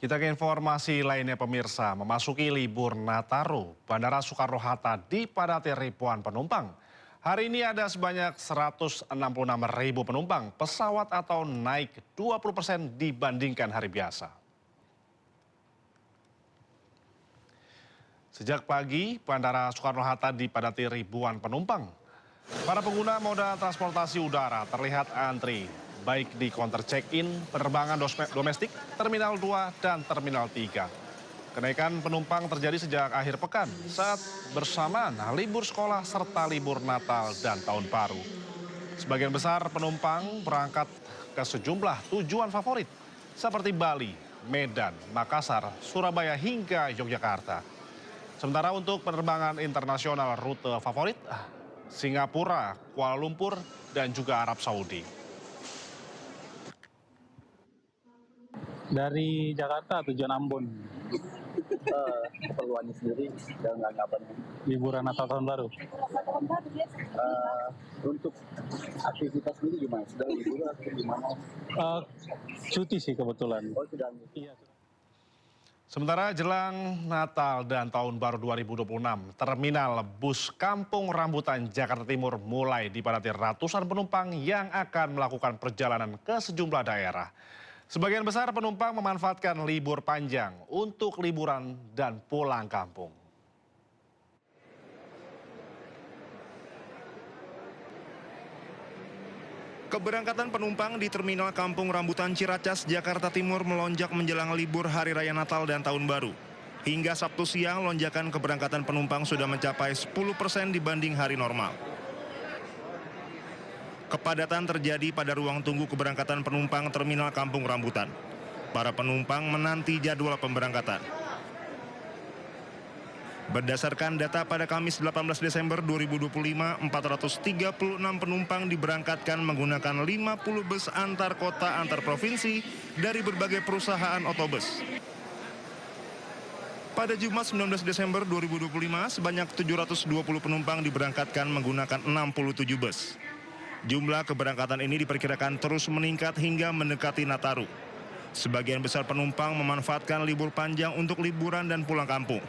Kita ke informasi lainnya pemirsa, memasuki libur Nataru, Bandara Soekarno-Hatta dipadati ribuan penumpang. Hari ini ada sebanyak 166.000 penumpang pesawat atau naik 20% dibandingkan hari biasa. Sejak pagi, Bandara Soekarno-Hatta dipadati ribuan penumpang. Para pengguna moda transportasi udara terlihat antri, baik di counter check-in, penerbangan domestik, Terminal 2, dan Terminal 3. Kenaikan penumpang terjadi sejak akhir pekan saat bersamaan libur sekolah serta libur Natal dan Tahun Baru. Sebagian besar penumpang berangkat ke sejumlah tujuan favorit seperti Bali, Medan, Makassar, Surabaya hingga Yogyakarta. Sementara untuk penerbangan internasional rute favorit, Singapura, Kuala Lumpur, dan juga Arab Saudi. Dari Jakarta tujuan Ambon. Keperluannya sendiri dan anggapannya Liburan Natal Tahun Baru. untuk aktivitas sendiri gimana? Sudah liburan atau gimana? Cuti sih kebetulan. Oh sudah. Iya. Sementara jelang Natal dan Tahun Baru 2026, Terminal Bus Kampung Rambutan, Jakarta Timur mulai dipadati ratusan penumpang yang akan melakukan perjalanan ke sejumlah daerah. Sebagian besar penumpang memanfaatkan libur panjang untuk liburan dan pulang kampung. Keberangkatan penumpang di Terminal Kampung Rambutan Ciracas, Jakarta Timur melonjak menjelang libur Hari Raya Natal dan Tahun Baru. Hingga Sabtu siang, lonjakan keberangkatan penumpang sudah mencapai 10% dibanding hari normal. Kepadatan terjadi pada ruang tunggu keberangkatan penumpang Terminal Kampung Rambutan. Para penumpang menanti jadwal pemberangkatan. Berdasarkan data pada Kamis 18 Desember 2025, 436 penumpang diberangkatkan menggunakan 50 bus antar kota antar provinsi dari berbagai perusahaan otobus. Pada Jumat 19 Desember 2025, sebanyak 720 penumpang diberangkatkan menggunakan 67 bus. Jumlah keberangkatan ini diperkirakan terus meningkat hingga mendekati Nataru. Sebagian besar penumpang memanfaatkan libur panjang untuk liburan dan pulang kampung.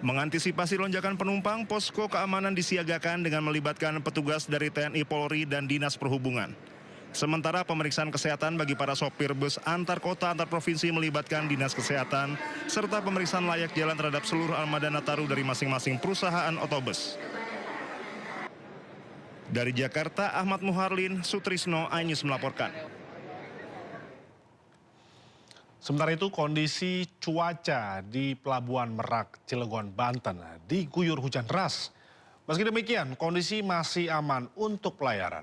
Mengantisipasi lonjakan penumpang, posko keamanan disiagakan dengan melibatkan petugas dari TNI Polri dan Dinas Perhubungan. Sementara pemeriksaan kesehatan bagi para sopir bus antar kota antar provinsi melibatkan Dinas Kesehatan, serta pemeriksaan layak jalan terhadap seluruh armada Nataru dari masing-masing perusahaan otobus. Dari Jakarta, Ahmad Muharlin, Sutrisno, iNews melaporkan. Sementara itu kondisi cuaca di Pelabuhan Merak, Cilegon, Banten diguyur hujan deras. Meski demikian, kondisi masih aman untuk pelayaran.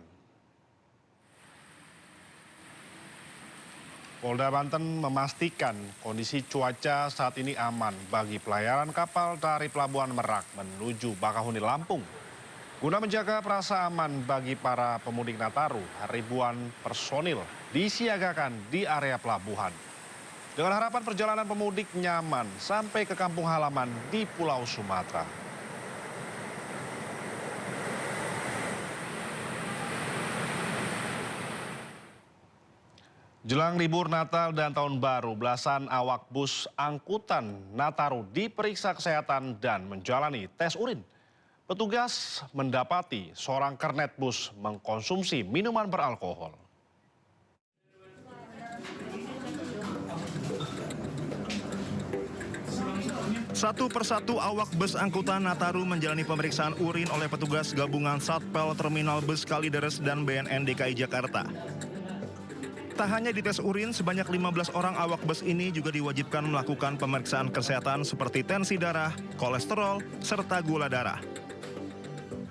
Polda Banten memastikan kondisi cuaca saat ini aman bagi pelayaran kapal dari Pelabuhan Merak menuju Bakahuni, Lampung. Guna menjaga perasa aman bagi para pemudik Nataru, ribuan personil disiagakan di area pelabuhan. Dengan harapan perjalanan pemudik nyaman sampai ke kampung halaman di Pulau Sumatera. Jelang libur Natal dan Tahun Baru, belasan awak bus angkutan Nataru diperiksa kesehatan dan menjalani tes urin. Petugas mendapati seorang kernet bus mengkonsumsi minuman beralkohol. Satu persatu awak bus angkutan Nataru menjalani pemeriksaan urin oleh petugas gabungan Satpel Terminal Bus Kalideres dan BNN DKI Jakarta. Tak hanya dites urin, sebanyak 15 orang awak bus ini juga diwajibkan melakukan pemeriksaan kesehatan seperti tensi darah, kolesterol, serta gula darah.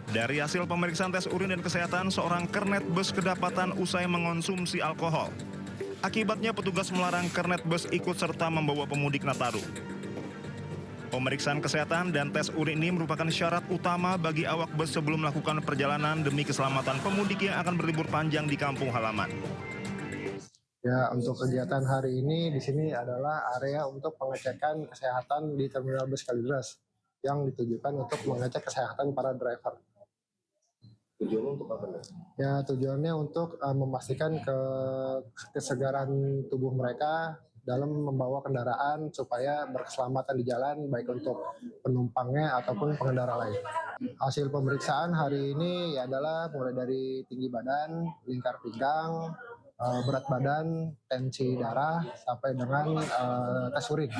Dari hasil pemeriksaan tes urin dan kesehatan, seorang kernet bus kedapatan usai mengonsumsi alkohol. Akibatnya petugas melarang kernet bus ikut serta membawa pemudik Nataru. Pemeriksaan kesehatan dan tes urin ini merupakan syarat utama bagi awak bus sebelum melakukan perjalanan demi keselamatan pemudik yang akan berlibur panjang di kampung halaman. Ya, untuk kegiatan hari ini di sini adalah area untuk pengecekan kesehatan di Terminal Bus Kalideres yang ditujukan untuk mengecek kesehatan para driver. Tujuannya untuk apa? Ya tujuannya untuk memastikan kesegaran tubuh mereka dalam membawa kendaraan supaya berkeselamatan di jalan baik untuk penumpangnya ataupun pengendara lain. Hasil pemeriksaan hari ini adalah mulai dari tinggi badan, lingkar pinggang, berat badan, tensi darah, sampai dengan tes urin.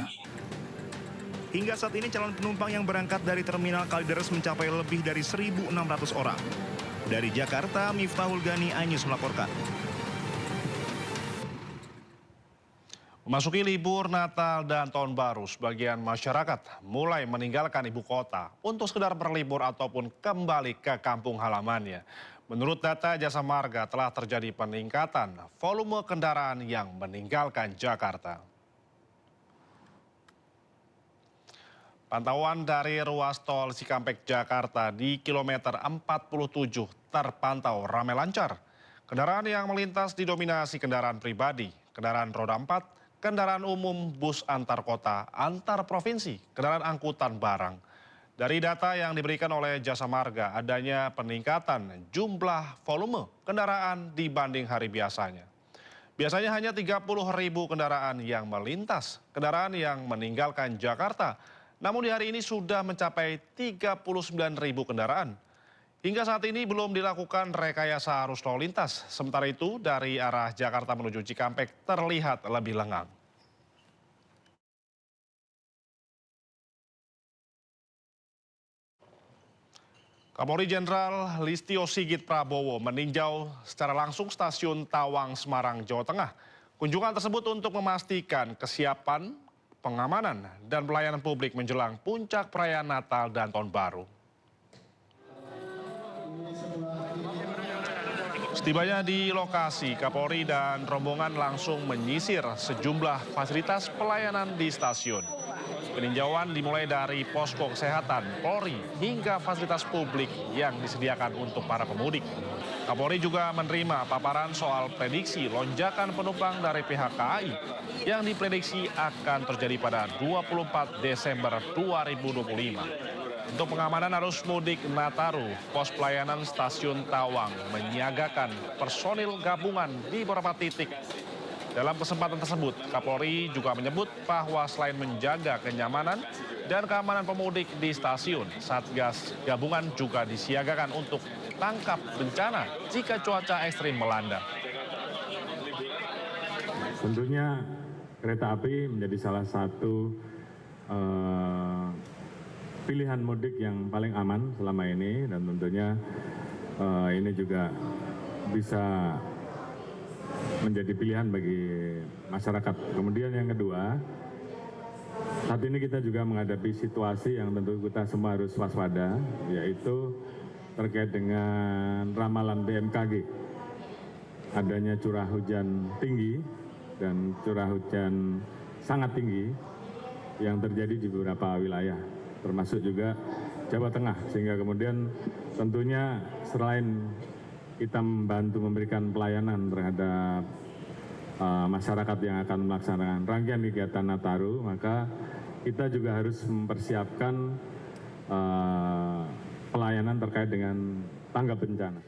Hingga saat ini calon penumpang yang berangkat dari Terminal Kalideres mencapai lebih dari 1.600 orang. Dari Jakarta, Miftahul Gani, iNews melaporkan. Memasuki libur Natal dan Tahun Baru, sebagian masyarakat mulai meninggalkan ibu kota untuk sekedar berlibur ataupun kembali ke kampung halamannya. Menurut data Jasa Marga telah terjadi peningkatan volume kendaraan yang meninggalkan Jakarta. Pantauan dari ruas tol Cikampek Jakarta di kilometer 47 terpantau ramai lancar. Kendaraan yang melintas didominasi kendaraan pribadi, kendaraan roda 4, kendaraan umum, bus antar kota, antar provinsi, kendaraan angkutan barang. Dari data yang diberikan oleh Jasa Marga, adanya peningkatan jumlah volume kendaraan dibanding hari biasanya. Biasanya hanya 30.000 kendaraan yang melintas, kendaraan yang meninggalkan Jakarta. Namun di hari ini sudah mencapai 39.000 kendaraan. Hingga saat ini belum dilakukan rekayasa arus lalu lintas. Sementara itu dari arah Jakarta menuju Cikampek terlihat lebih lengang. Kapolri Jenderal Listio Sigit Prabowo meninjau secara langsung stasiun Tawang, Semarang, Jawa Tengah. Kunjungan tersebut untuk memastikan kesiapan, pengamanan, dan pelayanan publik menjelang puncak perayaan Natal dan Tahun Baru. Setibanya di lokasi, Kapolri dan rombongan langsung menyisir sejumlah fasilitas pelayanan di stasiun. Peninjauan dimulai dari posko kesehatan, Polri, hingga fasilitas publik yang disediakan untuk para pemudik. Kapolri juga menerima paparan soal prediksi lonjakan penumpang dari pihak KAI yang diprediksi akan terjadi pada 24 Desember 2025. Untuk pengamanan arus mudik Nataru, pos pelayanan stasiun Tawang menyiagakan personil gabungan di beberapa titik. Dalam kesempatan tersebut, Kapolri juga menyebut bahwa selain menjaga kenyamanan dan keamanan pemudik di stasiun, Satgas gabungan juga disiagakan untuk tangkap bencana jika cuaca ekstrim melanda. Tentunya kereta api menjadi salah satu pilihan mudik yang paling aman selama ini, dan tentunya ini juga bisa menjadi pilihan bagi masyarakat. Kemudian yang kedua, saat ini kita juga menghadapi situasi yang tentu kita semua harus waspada, yaitu terkait dengan ramalan BMKG. Adanya curah hujan tinggi dan curah hujan sangat tinggi yang terjadi di beberapa wilayah, termasuk juga Jawa Tengah, sehingga kemudian tentunya selain kita membantu memberikan pelayanan terhadap masyarakat yang akan melaksanakan rangkaian kegiatan Nataru, maka kita juga harus mempersiapkan pelayanan terkait dengan tanggap bencana.